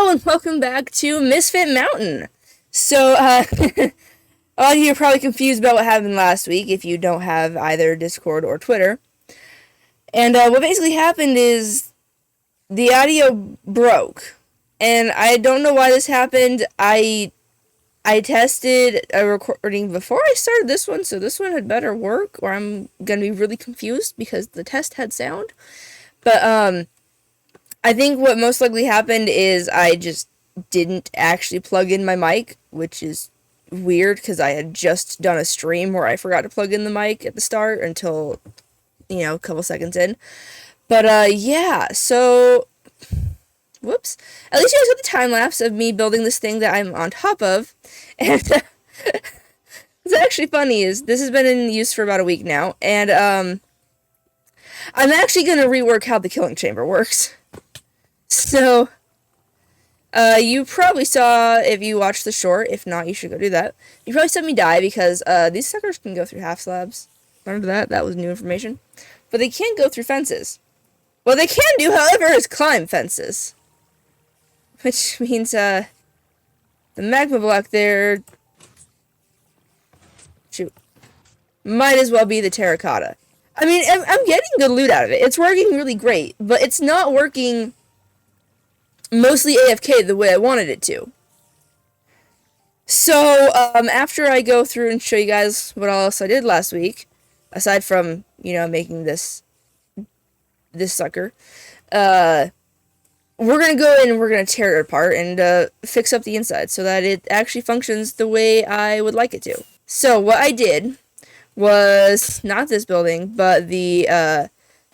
Hello and welcome back to Misfit Mountain. So, a lot of you are probably confused about what happened last week if you don't have either Discord or Twitter. And what basically happened is the audio broke. And I don't know why this happened. I tested a recording before I started this one, so this one had better work, or I'm gonna be really confused because the test had sound. But, I think what most likely happened is I just didn't actually plug in my mic, which is weird because I had just done a stream where I forgot to plug in the mic at the start until, a couple seconds in. But, yeah, so, whoops. At least you guys got the time lapse of me building this thing that I'm on top of. And what's actually funny is this has been in use for about a week now, and I'm actually going to rework how the killing chamber works. So, you probably saw, if you watched the short, if not, you should go do that. You probably saw me die because, these suckers can go through half slabs. Remember that? That was new information. But they can't go through fences. What they can do, however, is climb fences. Which means, the magma block there, shoot, might as well be the terracotta. I mean, I'm getting good loot out of it. It's working really great, but it's not working mostly AFK the way I wanted it to. So, after I go through and show you guys what else I did last week, aside from, making this sucker, we're gonna go in and we're gonna tear it apart and, fix up the inside so that it actually functions the way I would like it to. So, what I did was not this building, but the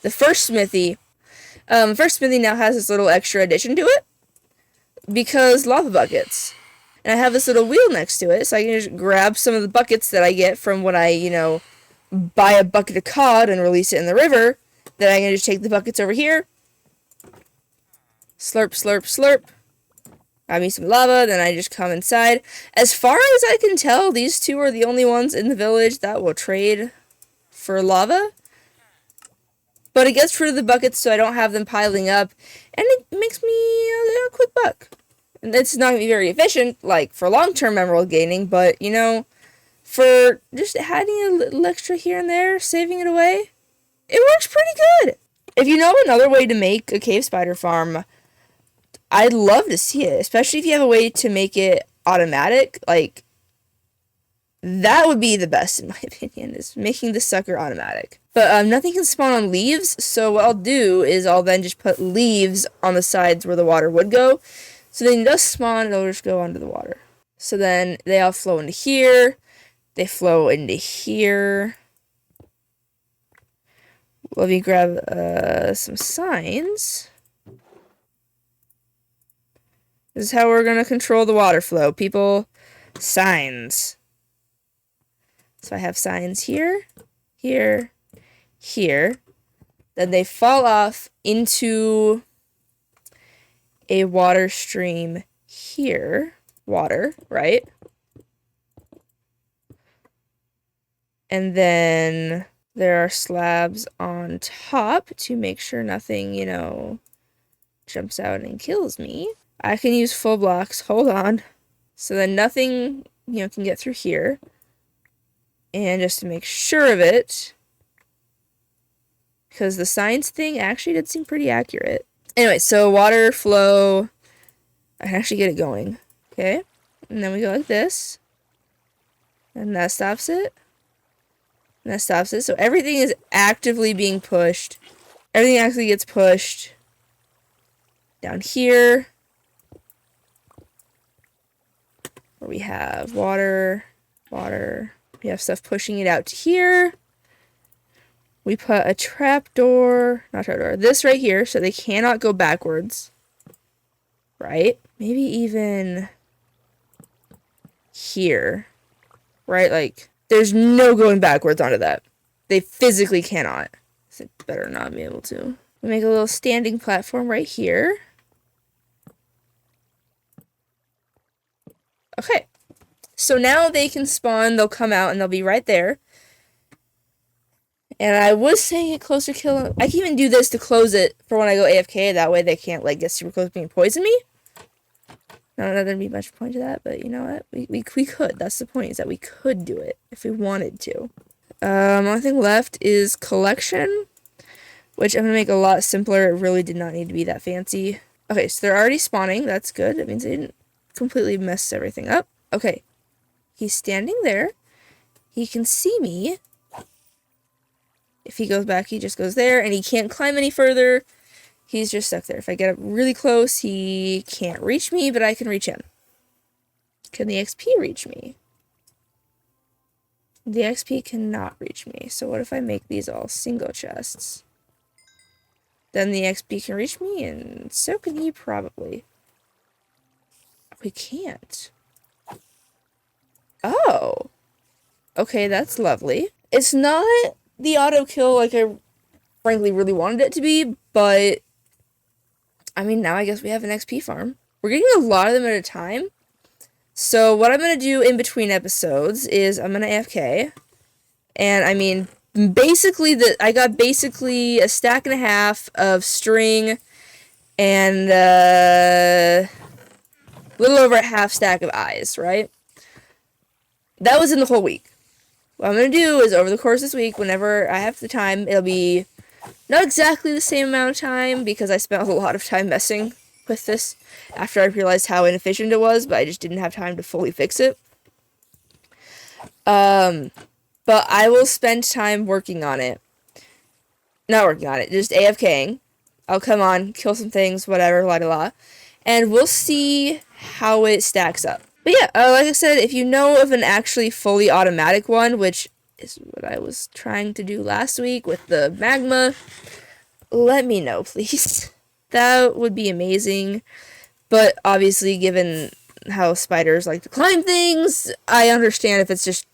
first smithy. First smithy now has this little extra addition to it because lava buckets. And I have this little wheel next to it, so I can just grab some of the buckets that I get from when I, buy a bucket of cod and release it in the river. Then I can just take the buckets over here, slurp, slurp, slurp, grab me some lava, then I just come inside. As far as I can tell, these two are the only ones in the village that will trade for lava. But it gets rid of the buckets so I don't have them piling up, and it makes me a quick buck. And it's not going to be very efficient, like, for long-term emerald gaining, but, for just adding a little extra here and there, saving it away, it works pretty good. If you know another way to make a cave spider farm, I'd love to see it, especially if you have a way to make it automatic. Like, that would be the best, in my opinion, is making the sucker automatic. But nothing can spawn on leaves, so what I'll do is I'll then just put leaves on the sides where the water would go. So then it does spawn, it'll just go under the water. So then they all flow into here. They flow into here. Let me grab some signs. This is how we're going to control the water flow. People, signs. So I have signs here, here, here. Then they fall off into a water stream here. Water, right? And then there are slabs on top to make sure nothing, jumps out and kills me. I can use full blocks. Hold on. So then nothing, can get through here. And just to make sure of it, because the science thing actually did seem pretty accurate. Anyway, so water flow, I can actually get it going. Okay, and then we go like this. And that stops it. And that stops it. So everything is actively being pushed. Everything actually gets pushed down here. Where we have water, water. We have stuff pushing it out to here. We put a trapdoor, not trapdoor, this right here, so they cannot go backwards. Right? Maybe even here. Right? Like, there's no going backwards onto that. They physically cannot. So they better not be able to. We make a little standing platform right here. Okay. So now they can spawn, they'll come out, and they'll be right there. And I was saying it closer kill. I can even do this to close it for when I go AFK. That way they can't, get super close to me and poison me. Not that there'd be much point to that, but you know what? We could. That's the point, is that we could do it if we wanted to. Only thing left is collection, which I'm going to make a lot simpler. It really did not need to be that fancy. Okay, so they're already spawning. That's good. That means they didn't completely mess everything up. Okay, he's standing there. He can see me. If he goes back, he just goes there, and he can't climb any further. He's just stuck there. If I get up really close, he can't reach me, but I can reach him. Can the XP reach me? The XP cannot reach me. So what if I make these all single chests? Then the XP can reach me, and so can he probably. We can't. Oh. Okay, that's lovely. It's not the auto kill like I frankly really wanted it to be, but I mean, now I guess we have an XP farm. We're getting a lot of them at a time. So what I'm going to do in between episodes is I'm going to AFK. And I mean, basically, I got basically a stack and a half of string and a little over a half stack of eyes, right? That was in the whole week. What I'm going to do is over the course of this week, whenever I have the time, it'll be not exactly the same amount of time because I spent a lot of time messing with this after I realized how inefficient it was, but I just didn't have time to fully fix it. But I will spend time working on it. Not working on it, just AFKing. I'll come on, kill some things, whatever, la-di-la. And we'll see how it stacks up. But yeah, like I said, if you know of an actually fully automatic one, which is what I was trying to do last week with the magma, let me know, please. That would be amazing. But obviously, given how spiders like to climb things, I understand if it's just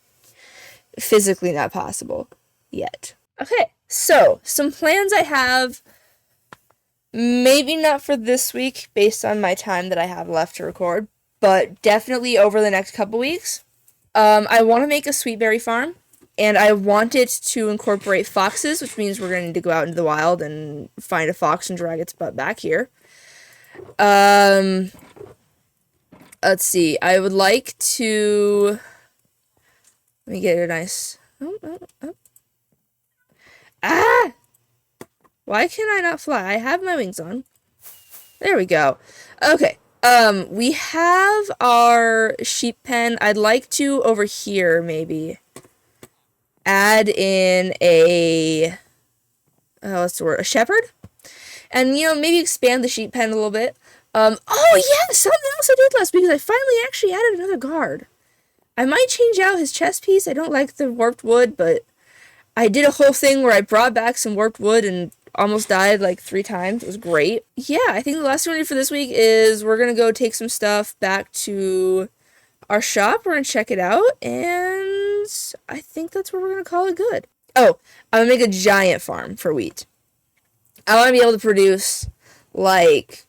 physically not possible yet. Okay, so some plans I have, maybe not for this week based on my time that I have left to record, but definitely over the next couple weeks. I want to make a sweet berry farm, and I want it to incorporate foxes, which means we're going to need to go out into the wild and find a fox and drag its butt back here. Let's see. I would like to... Let me get a nice... Oh. Ah! Why can I not fly? I have my wings on. There we go. Okay. We have our sheep pen. I'd like to, over here, maybe, add in a... what's the word? A shepherd? And, you know, maybe expand the sheep pen a little bit. Oh, yeah! Something else I did last week is I finally actually added another guard. I might change out his chest piece. I don't like the warped wood, but I did a whole thing where I brought back some warped wood and almost died like 3 times. It was great. Yeah, I think the last thing we do for this week is we're going to go take some stuff back to our shop. We're going to check it out, and I think that's where we're going to call it good. Oh, I'm going to make a giant farm for wheat. I want to be able to produce like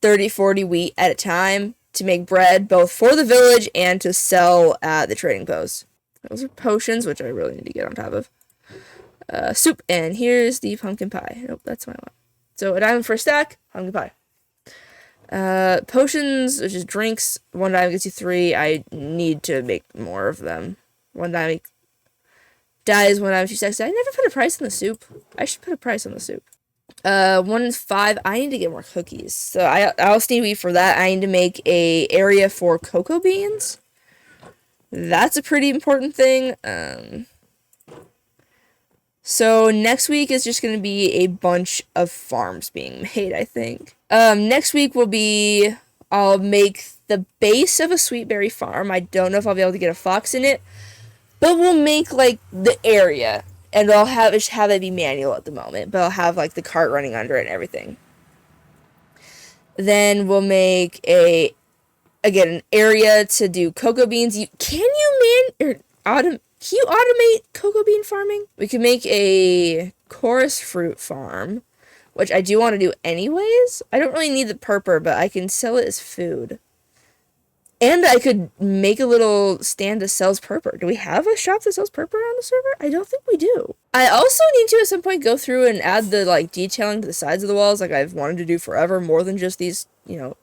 30, 40 wheat at a time to make bread, both for the village and to sell at the trading post. Those are potions, which I really need to get on top of. Soup, and here's the pumpkin pie. Nope, that's what I want. So a diamond for a stack, pumpkin pie. Potions, which is drinks. 1 diamond gets you 3. I need to make more of them. 1 diamond dies, 1 diamond, 2 stacks. I never put a price on the soup. I should put a price on the soup. 1 is 5. I need to get more cookies. So I also need wheat for that. I need to make a area for cocoa beans. That's a pretty important thing. So next week is just going to be a bunch of farms being made, I think. Next week will be, I'll make the base of a sweet berry farm. I don't know if I'll be able to get a fox in it, but we'll make, like, the area. And I'll have it be manual at the moment, but I'll have, like, the cart running under it and everything. Then we'll make an area to do cocoa beans. Can you automate cocoa bean farming? We can make a chorus fruit farm, which I do want to do anyways. I don't really need the purple, but I can sell it as food. And I could make a little stand that sells purple. Do we have a shop that sells purple on the server? I don't think we do. I also need to at some point go through and add the like detailing to the sides of the walls like I've wanted to do forever, more than just these, you know,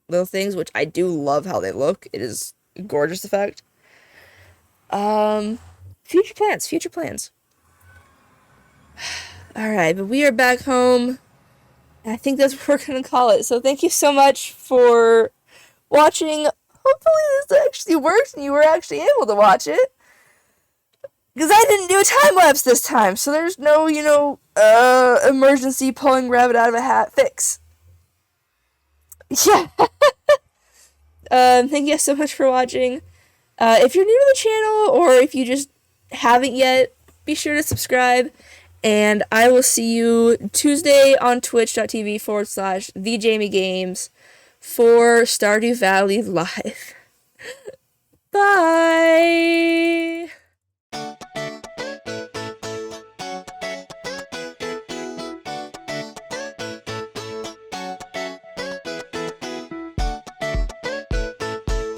little things, which I do love how they look. It is a gorgeous effect. Future plans, future plans. Alright, but we are back home. I think that's what we're gonna call it. So thank you so much for watching. Hopefully this actually worked and you were actually able to watch it. Because I didn't do a time lapse this time, so there's no, emergency pulling rabbit out of a hat fix. Yeah. Thank you so much for watching. If you're new to the channel, or if you just haven't yet, be sure to subscribe. And I will see you Tuesday on twitch.tv/TheJamieGames for Stardew Valley Live. Bye!